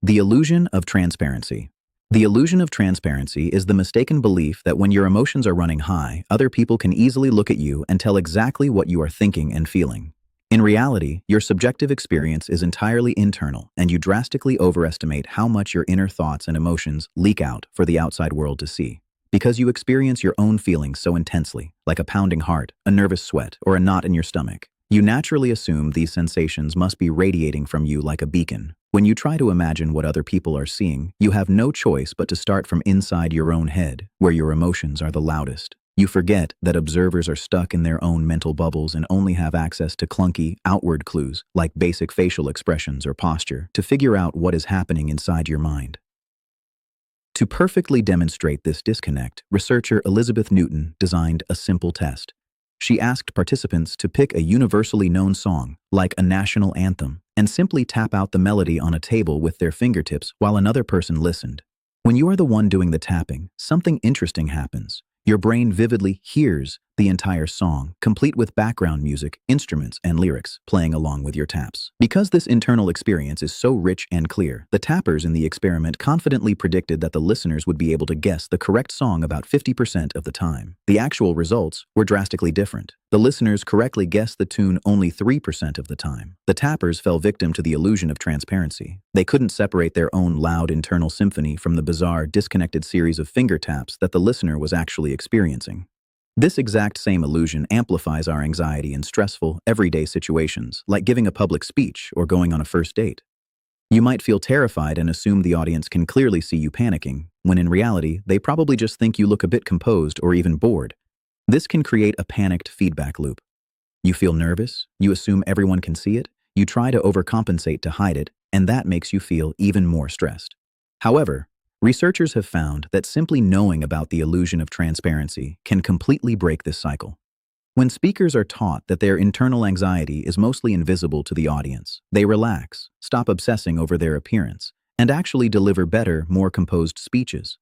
The illusion of transparency. The illusion of transparency is the mistaken belief that when your emotions are running high, other people can easily look at you and tell exactly what you are thinking and feeling. In reality, your subjective experience is entirely internal, and you drastically overestimate how much your inner thoughts and emotions leak out for the outside world to see. Because you experience your own feelings so intensely, like a pounding heart, a nervous sweat, or a knot in your stomach, you naturally assume these sensations must be radiating from you like a beacon. When you try to imagine what other people are seeing, you have no choice but to start from inside your own head, where your emotions are the loudest. You forget that observers are stuck in their own mental bubbles and only have access to clunky, outward clues, like basic facial expressions or posture, to figure out what is happening inside your mind. To perfectly demonstrate this disconnect, researcher Elizabeth Newton designed a simple test. She asked participants to pick a universally known song, like a national anthem, and simply tap out the melody on a table with their fingertips while another person listened. When you are the one doing the tapping, something interesting happens. Your brain vividly hears the entire song, complete with background music, instruments, and lyrics playing along with your taps. Because this internal experience is so rich and clear, the tappers in the experiment confidently predicted that the listeners would be able to guess the correct song about 50% of the time. The actual results were drastically different. The listeners correctly guessed the tune only 3% of the time. The tappers fell victim to the illusion of transparency. They couldn't separate their own loud internal symphony from the bizarre, disconnected series of finger taps that the listener was actually experiencing. This exact same illusion amplifies our anxiety in stressful, everyday situations, like giving a public speech or going on a first date. You might feel terrified and assume the audience can clearly see you panicking, when in reality, they probably just think you look a bit composed or even bored. This can create a panicked feedback loop. You feel nervous, you assume everyone can see it, you try to overcompensate to hide it, and that makes you feel even more stressed. However, researchers have found that simply knowing about the illusion of transparency can completely break this cycle. When speakers are taught that their internal anxiety is mostly invisible to the audience, they relax, stop obsessing over their appearance, and actually deliver better, more composed speeches.